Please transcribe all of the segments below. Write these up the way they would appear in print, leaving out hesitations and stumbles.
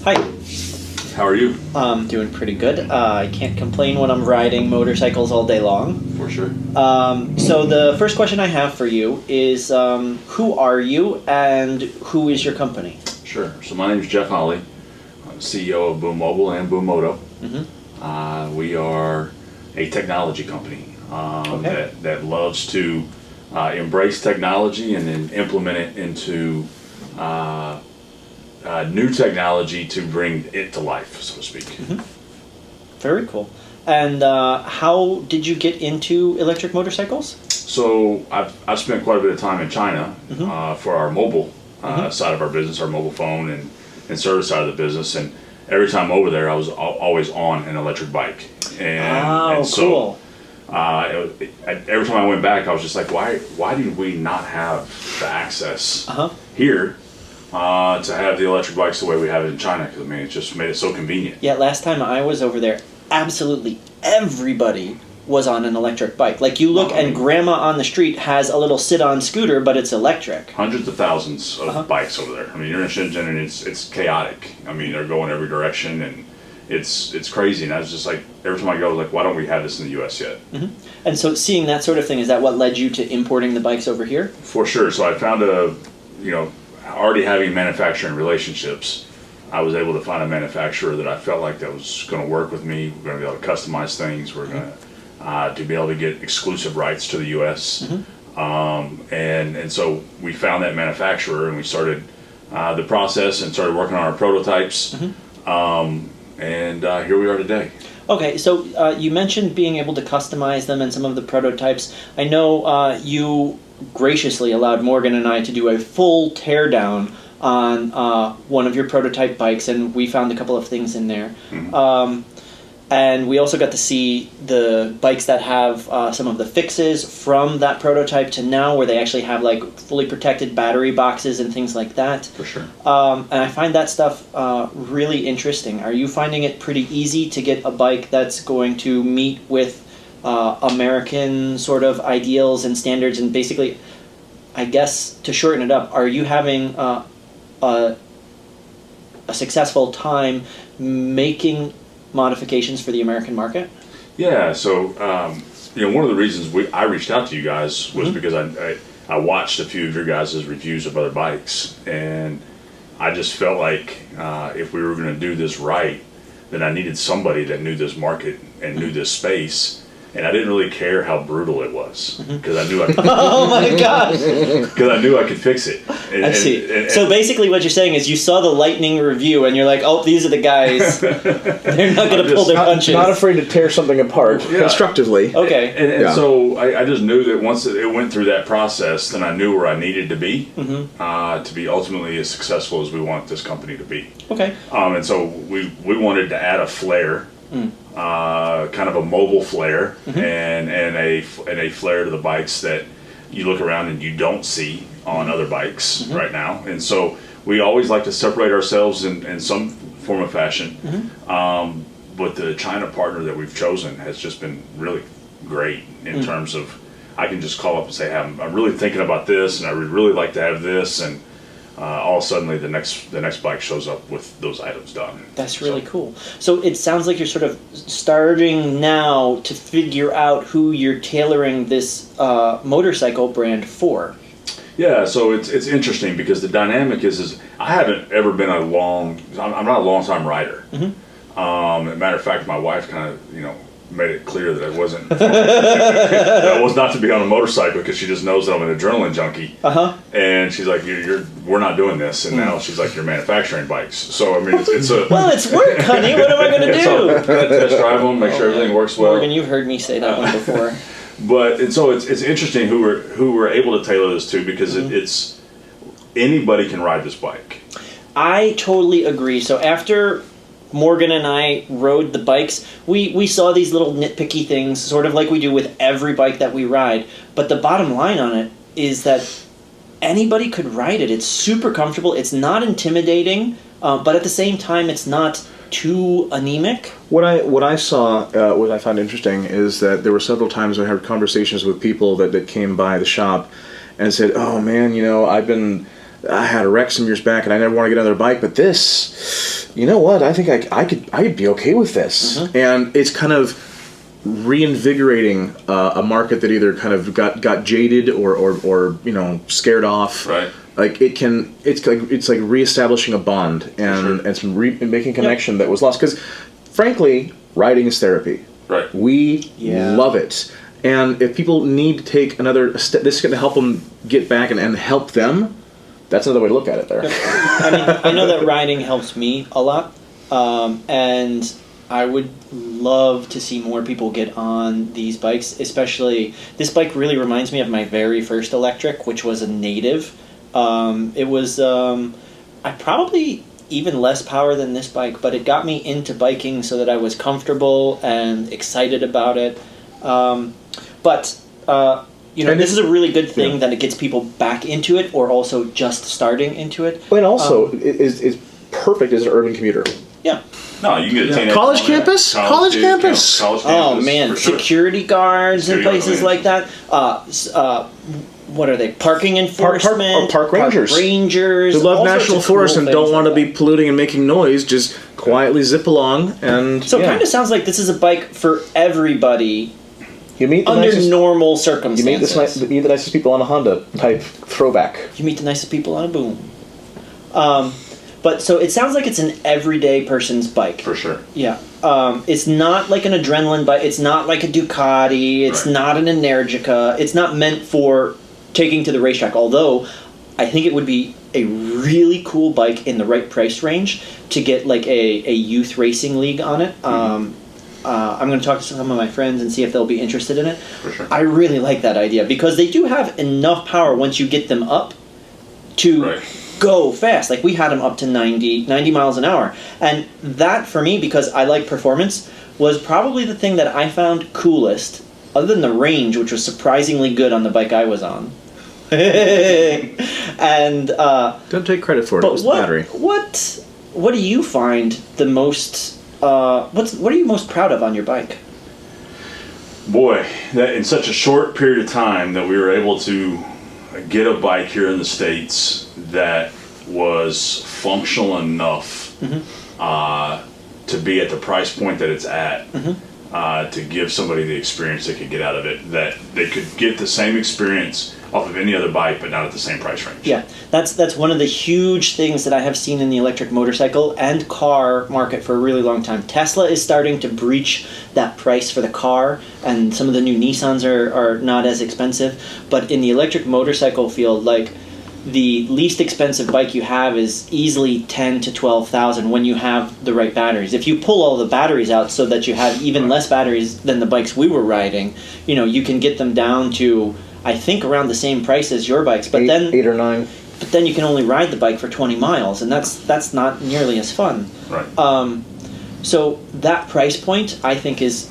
Hi. How are you? Doing pretty good. I can't complain when I'm riding motorcycles all day long. For sure. So the first question I have for you is, who are you and who is your company? Sure. So my name is Jeff Holly. I'm CEO of Boom Mobile and Boom Moto. Mm-hmm. We are a technology company Okay. that loves to embrace technology and then implement it into new technology to bring it to life, so to speak. Mm-hmm. Very cool. And how did you get into electric motorcycles? So I've spent quite a bit of time in China for our mobile side of our business, our mobile phone and service side of the business. And every time over there, I was always on an electric bike. And so, cool. Every time I went back, I was just like, why did we not have the access here to have the electric bikes the way we have it in China? Because, I mean, it just made it so convenient. Yeah, last time I was over there, absolutely everybody was on an electric bike. Like, you look and grandma on the street has a little sit-on scooter, but it's electric. Hundreds of thousands of bikes over there. I mean, you're in Shenzhen and it's chaotic. I mean, they're going every direction and it's crazy. And I was just like, every time I go, like, why don't we have this in the U.S. yet? Mm-hmm. And so seeing that sort of thing, is that what led you to importing the bikes over here? For sure. So I found already having manufacturing relationships, I was able to find a manufacturer that I felt like that was going to work with me. We're going to be able to customize things. We're going to be able to get exclusive rights to the U.S. And so we found that manufacturer and we started the process and started working on our prototypes. And here we are today. Okay, so you mentioned being able to customize them and some of the prototypes. I know you graciously allowed Morgan and I to do a full teardown on one of your prototype bikes, and we found a couple of things in there. And we also got to see the bikes that have some of the fixes from that prototype to now, where they actually have like fully protected battery boxes and things like that. For sure. And I find that stuff really interesting. Are you finding it pretty easy to get a bike that's going to meet with American sort of ideals and standards? And basically, I guess to shorten it up, are you having a successful time making modifications for the American market? Yeah, so one of the reasons I reached out to you guys was because I watched a few of your guys' reviews of other bikes, and I just felt like if we were going to do this right, then I needed somebody that knew this market and knew this space. And I didn't really care how brutal it was because I knew I could. Oh my gosh! Because I knew I could fix it. I see. So basically, what you're saying is you saw the lightning review, and you're like, "Oh, these are the guys. They're not going to pull their punches." Not afraid to tear something apart constructively. Okay. And so I just knew that once it went through that process, then I knew where I needed to be ultimately as successful as we want this company to be. Okay. And so we wanted to add a flare. Kind of a mobile flare and a flare to the bikes that you look around and you don't see on other bikes right now. And so we always like to separate ourselves in some form of fashion. But the China partner that we've chosen has just been really great in terms of, I can just call up and say, hey, I'm really thinking about this and I would really like to have this, and all of a sudden the next bike shows up with those items done. That's really cool. So it sounds like you're sort of starting now to figure out who you're tailoring this motorcycle brand for. Yeah, so it's interesting because the dynamic is I haven't ever been I'm not a long time rider. As a matter of fact, my wife kind of made it clear that I wasn't that I was not to be on a motorcycle because she just knows that I'm an adrenaline junkie. And she's like, we're not doing this. And now she's like, you're manufacturing bikes. So I mean, it's a well, it's work, honey. What am I going to do? Test drive them, make sure everything works well. Morgan, you've heard me say that one before. But so it's interesting who we're able to tailor this to, because it's anybody can ride this bike. I totally agree. So after Morgan and I rode the bikes, we saw these little nitpicky things, sort of like we do with every bike that we ride. But the bottom line on it is that anybody could ride it. It's super comfortable. It's not intimidating, but at the same time, it's not too anemic. What I saw, what I found interesting, is that there were several times I had conversations with people that came by the shop and said, "Oh man, I had a wreck some years back and I never want to get another bike, but this you know what, I think I'd be okay with this. And it's kind of reinvigorating a market that either kind of got jaded or scared off. Right. Like it's like reestablishing a bond and some making connection that was lost. Because frankly, riding is therapy. Right. We love it. And if people need to take another step, this is going to help them get back and help them. That's another way to look at it there. I mean, I know that riding helps me a lot, and I would love to see more people get on these bikes, especially this bike really reminds me of my very first electric, which was a native. It was I probably even less power than this bike, but it got me into biking so that I was comfortable and excited about it. This is a really good thing that it gets people back into it, or also just starting into it. And also, is perfect as an urban commuter. Yeah. No, you can get a teenager College campus? College campus. College Oh campus, man, for sure. security guards and places like that. What are they? Parking enforcement, park rangers. Park rangers Who love all sorts national of cool forests and things don't want to like be that. polluting and making noise. Just quietly zip along and. So it kind of sounds like this is a bike for everybody. You meet the under nicest, normal you circumstances. meet the nicest people on a Honda type throwback. You meet the nicest people on a boom. But so it sounds like it's an everyday person's bike. For sure. Yeah. It's not like an adrenaline bike. It's not like a Ducati. It's not an Energica. It's not meant for taking to the racetrack. Although, I think it would be a really cool bike in the right price range to get like a youth racing league on it. I'm going to talk to some of my friends and see if they'll be interested in it. For sure. I really like that idea because they do have enough power once you get them up to go fast. Like we had them up to 90 miles an hour. And that for me, because I like performance, was probably the thing that I found coolest, other than the range, which was surprisingly good on the bike I was on. And Don't take credit for it. It was the battery. What do you find the most? What are you most proud of on your bike? Boy, that in such a short period of time that we were able to get a bike here in the States that was functional enough to be at the price point that it's at, to give somebody the experience they could get out of it, that they could get the same experience off of any other bike, but not at the same price range. Yeah, that's one of the huge things that I have seen in the electric motorcycle and car market for a really long time. Tesla is starting to breach that price for the car, and some of the new Nissans are not as expensive. But in the electric motorcycle field, like the least expensive bike you have is easily 10 to 12,000 when you have the right batteries. If you pull all the batteries out so that you have even less batteries than the bikes we were riding, you can get them down to, I think, around the same price as your bikes, but then 8 or 9. But then you can only ride the bike for 20 miles, and that's not nearly as fun. Right. So that price point, I think, is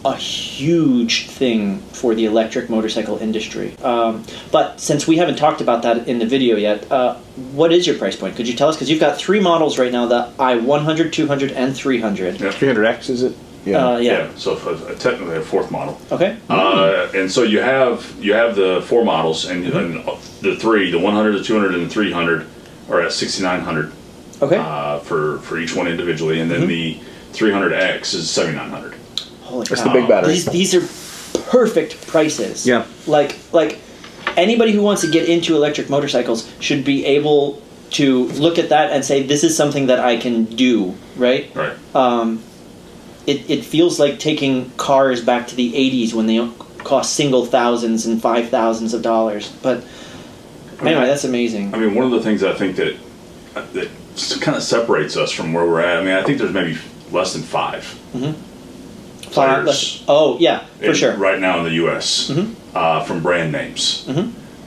a huge thing for the electric motorcycle industry. But since we haven't talked about that in the video yet, what is your price point? Could you tell us? Because you've got 3 models right now: the i100, 200, and 300. Yeah. 300X, is it? Yeah. So technically a 4th model. Okay. And so you have the 4 models, and the 3, the 100, the 200, and the 300 are at $6,900. Okay. For each one individually, and then the 300X is $7,900. Holy That's cow. the big battery. These are perfect prices. Yeah. Like anybody who wants to get into electric motorcycles should be able to look at that and say, this is something that I can do, right? Right. It feels like taking cars back to the 80s when they cost single thousands and $5,000s of dollars. But anyway, that's amazing. I mean, one of the things I think that kind of separates us from where we're at, I mean, I think there's maybe less than 5 players. Oh, yeah, for sure. Right now in the U.S. From brand names.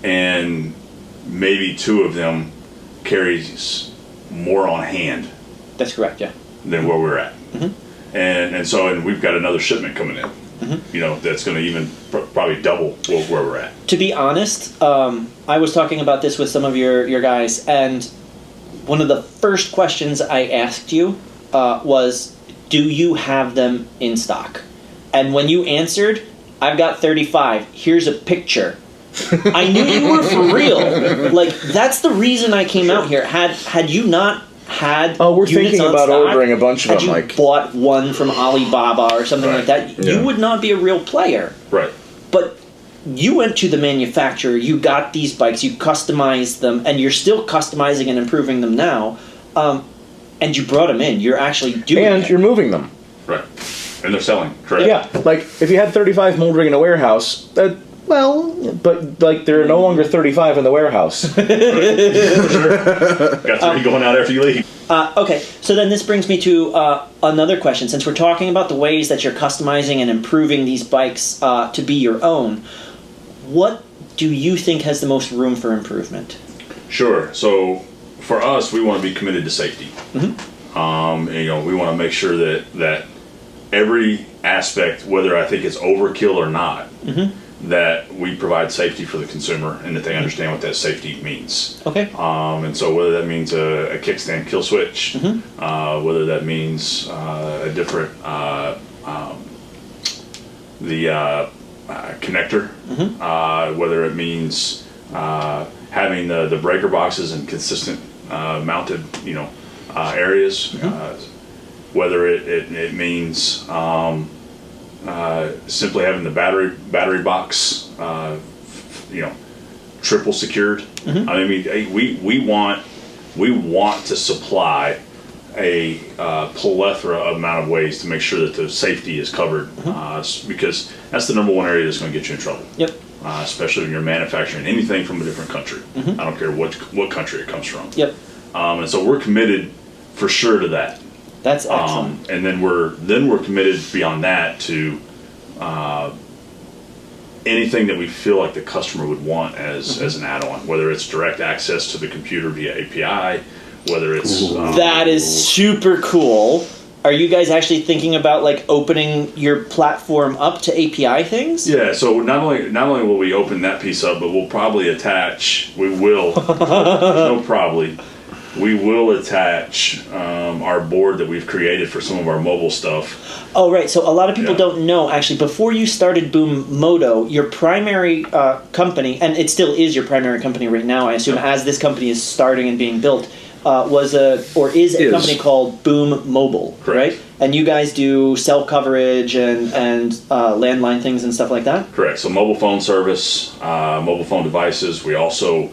And maybe 2 of them carries more on hand. That's correct, yeah. Than where we're at. And we've got another shipment coming in. That's going to even probably double where we're at. To be honest, I was talking about this with some of your guys, and one of the first questions I asked you was, do you have them in stock? And when you answered, I've got 35, here's a picture, I knew you were for real. Like, that's the reason I came out here. Had you not had we're units thinking on about stock, ordering a bunch of had them, you like- bought one from Alibaba or something like that, you would not be a real player. Right. But you went to the manufacturer, you got these bikes, you customized them, and you're still customizing and improving them now, and you brought them in. You're actually doing it. And you're moving them. Right. And they're selling. Correct. Yeah, like if you had 35 moldering in a warehouse, but like there are no longer 35 in the warehouse. Got 3 going out after you leave. Okay, so then this brings me to another question. Since we're talking about the ways that you're customizing and improving these bikes to be your own, what do you think has the most room for improvement? Sure. So for us, we want to be committed to safety. And, we want to make sure that every aspect, whether I think it's overkill or not, that we provide safety for the consumer and that they understand what that safety means. Okay. And so whether that means a kickstand kill switch, whether that means a different connector, whether it means having the breaker boxes in consistent mounted areas, whether it means simply having the battery box triple secured. I mean, we want to supply a plethora amount of ways to make sure that the safety is covered, because that's the number one area that's going to get you in trouble. Yep. Especially when you're manufacturing anything from a different country. I don't care what country it comes from. Yep. And so we're committed for sure to that. That's excellent. And then we're committed beyond that to anything that we feel like the customer would want as an add-on, whether it's direct access to the computer via API, whether it's that is super cool. Are you guys actually thinking about like opening your platform up to API things? Yeah, so not only will we open that piece up, but we'll probably attach. We will. No, probably. We will attach our board that we've created for some of our mobile stuff. Oh, right. So a lot of people don't know, actually, before you started Boom Moto, your primary company, and it still is your primary company right now, I assume, as this company is starting and being built, is a company called Boom Mobile, Correct. right? And you guys do cell coverage and landline things and stuff like that? Correct. So mobile phone service, mobile phone devices. We also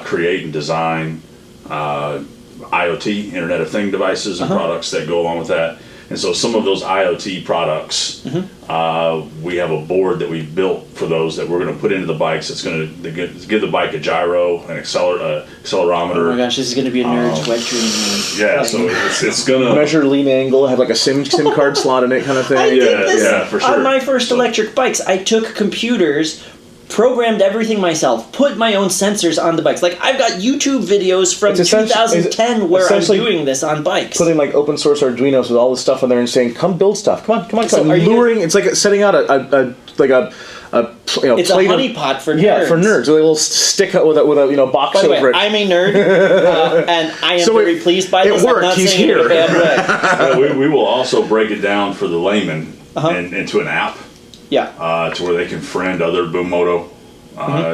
create and design IoT, Internet of Things devices and products that go along with that. And so some of those IoT products, we have a board that we've built for those that we're going to put into the bikes. It's going to give the bike a gyro, an accelerometer. Oh my gosh, this is going to be a nerd's wet dream. Yeah, so it's going to measure lean angle, have like a SIM card slot in it, kind of thing. I did this for sure. on my first electric bikes. I took computers, programmed everything myself, put my own sensors on the bikes. Like, I've got YouTube videos from 2010 where I'm doing this on bikes. Putting like open source Arduinos with all this stuff on there and saying, "Come build stuff. Come on." So luring. It's like setting out a it's a honeypot for nerds. Yeah, for nerds. With a little stick with a box By the over way, it. I'm a nerd, and I am very pleased by this. It worked. I'm not He's saying here. it in a bad way. we will also break it down for the layman into an app. Yeah. To where they can friend other Boom Moto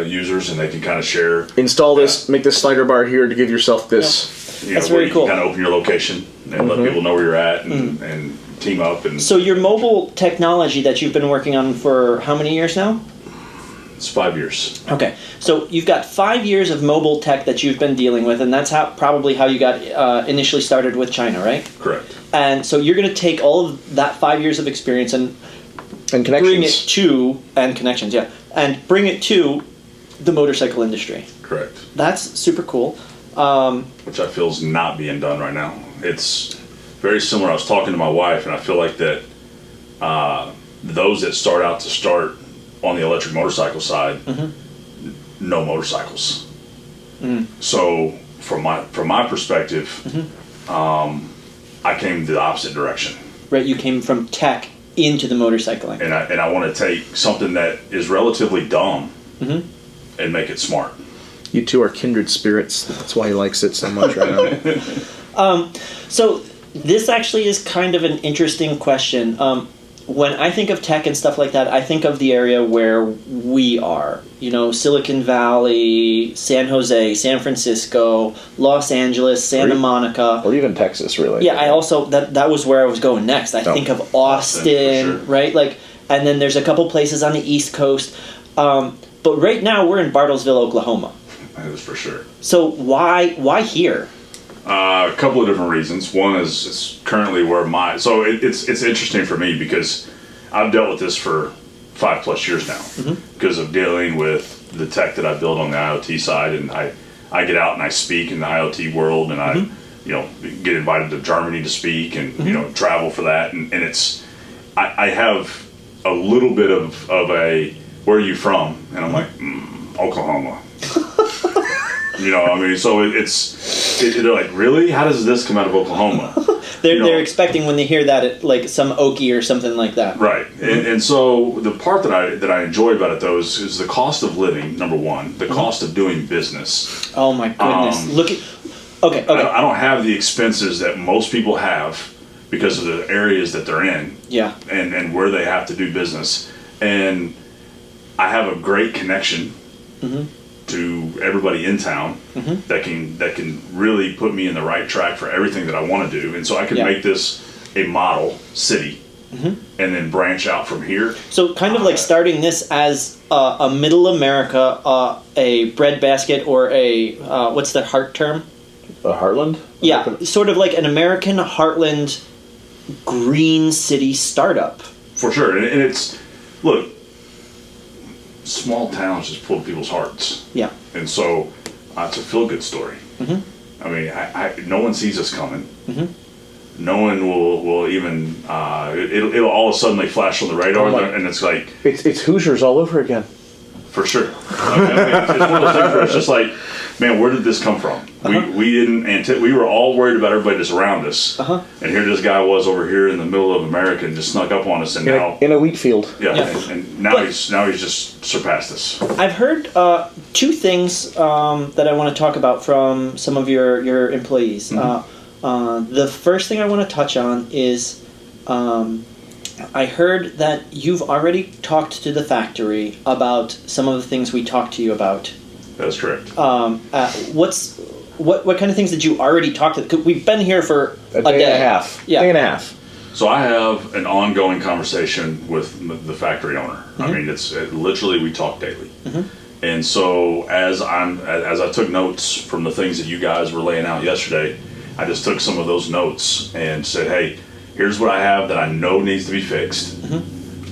users, and they can kind of share. Install this, make this slider bar here to give yourself this. That's very cool. You can kind of open your location and let people know where you're at and team up. And so your mobile technology that you've been working on for how many years now? It's 5 years. Okay, so you've got 5 years of mobile tech that you've been dealing with, and that's probably how you got initially started with China, right? Correct. And so you're going to take all of that 5 years of experience and connections. bring it to connections, and bring it to the motorcycle industry. Correct. That's super cool. Which I feel is not being done right now. It's very similar. I was talking to my wife, and I feel like that those that start on the electric motorcycle side, no motorcycles. So from my perspective, I came the opposite direction. Right, you came from tech into the motorcycling. And I want to take something that is relatively dumb and make it smart. You two are kindred spirits. That's why he likes it so much right now. So this actually is kind of an interesting question. when I think of tech and stuff like that, I think of the area where we are. You know, Silicon Valley, San Jose, San Francisco, Los Angeles, Santa Monica. Or even Texas, really. Yeah, I also, that was where I was going next. I think of Austin, sure. right? Like, and then there's a couple places on the East Coast. But right now we're in Bartlesville, Oklahoma. That is for sure. So why here? A couple of different reasons. One is it's currently where it's interesting for me because I've dealt with this for 5+ years now because of dealing with the tech that I build on the IoT side, and I get out and I speak in the IoT world, and I get invited to Germany to speak and travel for that, and it's I have a little bit of a where are you from, and I'm like Oklahoma. So they're like, really? How does this come out of Oklahoma? They're expecting when they hear that like some Okie or something like that. Right. And so the part that I enjoy about it though is the cost of living, number one, the cost of doing business. Oh my goodness. Look at okay. I don't have the expenses that most people have because of the areas that they're in. Yeah. And where they have to do business. And I have a great connection to everybody in town that can really put me in the right track for everything that I want to do, and so I can make this a model city and then branch out from here. So kind of like starting this as a middle America, a breadbasket, or a what's the heart term? A Heartland? Yeah, sort of like an American Heartland green city startup. For sure, and it's look. Small towns just pull people's hearts. Yeah. And so it's a feel-good story. I mean, no one sees us coming. No one will even, it'll all of a sudden flash on the radar, and it's like... It's Hoosiers all over again. For sure. It's one of those things where it's just like, man, where did this come from? We were all worried about everybody just around us, and here this guy was over here in the middle of America and just snuck up on us, and now in a wheat field. Yeah. And now he's just surpassed us. I've heard two things that I want to talk about from some of your employees. The first thing I want to touch on is I heard that you've already talked to the factory about some of the things we talked to you about. That's correct. What kind of things did you already talk to? We've been here for a day and a half. Yeah. Day and a half. So I have an ongoing conversation with the factory owner. I mean, it's literally we talk daily. And so as I took notes from the things that you guys were laying out yesterday, I just took some of those notes and said, hey, here's what I have that I know needs to be fixed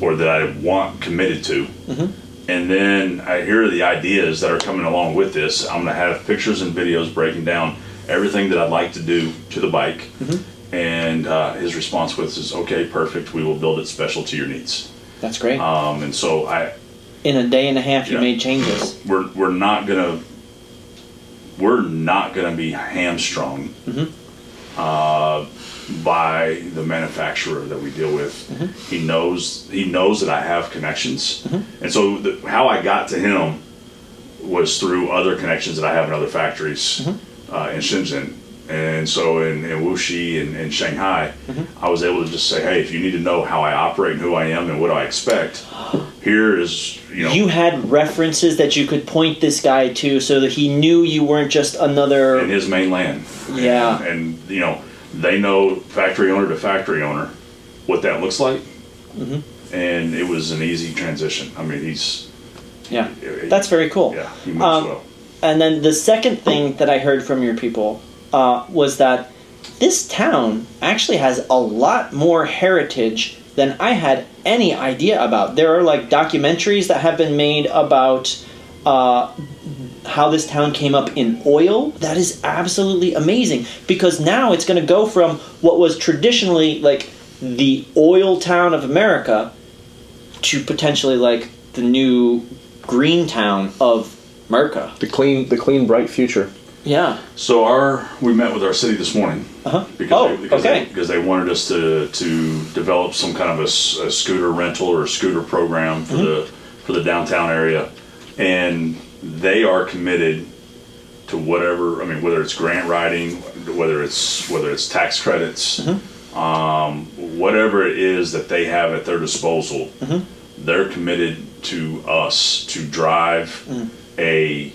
or that I want committed to. And then here are the ideas that are coming along with this. I'm going to have pictures and videos breaking down everything that I'd like to do to the bike. And his response is, okay, perfect. We will build it special to your needs. That's great. And so in a day and a half, you made changes. We're not gonna be hamstrung by the manufacturer that we deal with. He knows that I have connections, and so how I got to him was through other connections that I have in other factories in Shenzhen. And so in Wuxi and Shanghai, I was able to just say, hey, if you need to know how I operate and who I am and what I expect, here is, You had references that you could point this guy to so that he knew you weren't just another... in his mainland. Yeah. And they know factory owner to factory owner what that looks like. And it was an easy transition. I mean, that's very cool. Yeah, he moves well. And then the second thing that I heard from your people was that this town actually has a lot more heritage than I had any idea about. There are documentaries that have been made about how this town came up in oil. That is absolutely amazing, because now it's going to go from what was traditionally the oil town of America to potentially the new green town of Merca. The clean, bright future. Yeah. So we met with our city this morning because they wanted us to develop some kind of a scooter rental or a scooter program for the downtown area, and they are committed to whatever. I mean, whether it's grant writing, whether it's tax credits, whatever it is that they have at their disposal, they're committed to us to drive a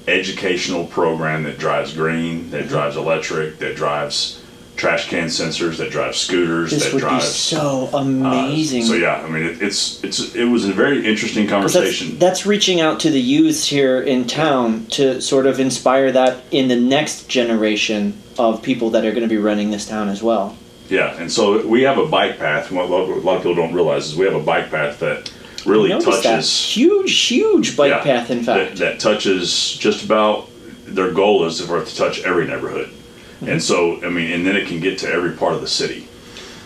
educational program that drives green, that drives electric, that drives trash can sensors, that drives scooters, This that would drives. be so amazing. So yeah, I mean, it was a very interesting 'Cause conversation. That's reaching out to the youths here in town to sort of inspire that in the next generation of people that are going to be running this town as well. Yeah, and so we have a bike path. What a lot of people don't realize is we have a bike path that really Notice that touches. huge bike Yeah, path, in fact. that touches just about. Their goal is for it to touch every neighborhood, and so I mean, and then it can get to every part of the city.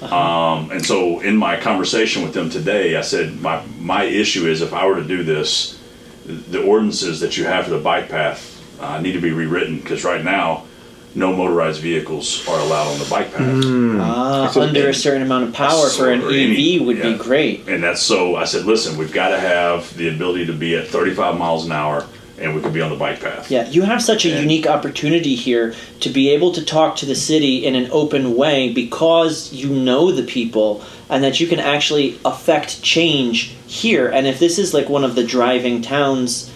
And so in my conversation with them today, I said my issue is if I were to do this, the ordinances that you have for the bike path need to be rewritten because right now, no motorized vehicles are allowed on the bike path. Under a certain amount of power for an EV would be great. And that's so I said, listen, we've got to have the ability to be at 35 miles an hour and we could be on the bike path. Yeah, you have such a unique opportunity here to be able to talk to the city in an open way because you know the people and that you can actually affect change here. And if this is like one of the driving towns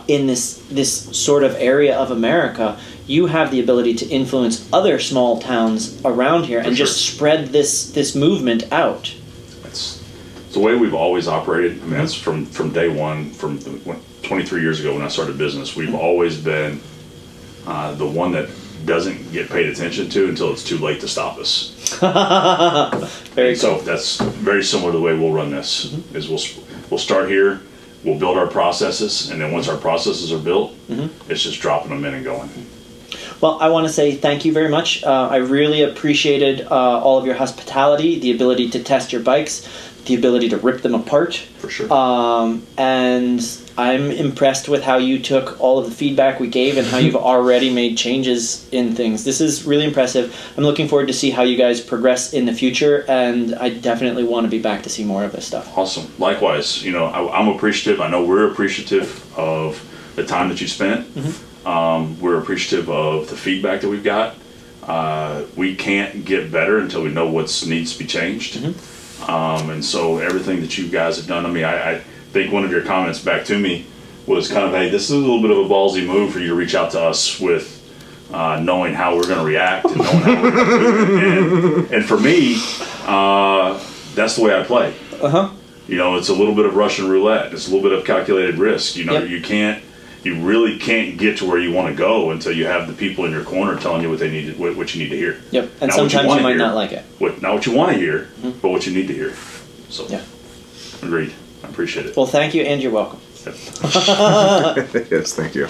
in this sort of area of America, you have the ability to influence other small towns around here and just spread this movement out. It's the way we've always operated. I mean, that's from day one, 23 years ago when I started business. We've always been the one that doesn't get paid attention to until it's too late to stop us. Very So that's very similar to the way we'll run this. Is we'll start here, we'll build our processes, and then once our processes are built, it's just dropping them in and going. Well, I want to say thank you very much. I really appreciated all of your hospitality, the ability to test your bikes, the ability to rip them apart. For sure. And I'm impressed with how you took all of the feedback we gave and how you've already made changes in things. This is really impressive. I'm looking forward to see how you guys progress in the future, and I definitely want to be back to see more of this stuff. Awesome. Likewise, I'm appreciative. I know we're appreciative of the time that you spent. We're appreciative of the feedback that we've got. We can't get better until we know what needs to be changed. And so everything that you guys have done, I mean, I think one of your comments back to me was kind of, hey, this is a little bit of a ballsy move for you to reach out to us with knowing how we're going to react and knowing how we're going to do it. And for me, that's the way I play. It's a little bit of Russian roulette. It's a little bit of calculated risk. You really can't get to where you want to go until you have the people in your corner telling you what you need to hear. Yep, and sometimes you might not like it. Not what you want to hear, but what you need to hear. So, agreed. I appreciate it. Well, thank you, and you're welcome. Yes, thank you.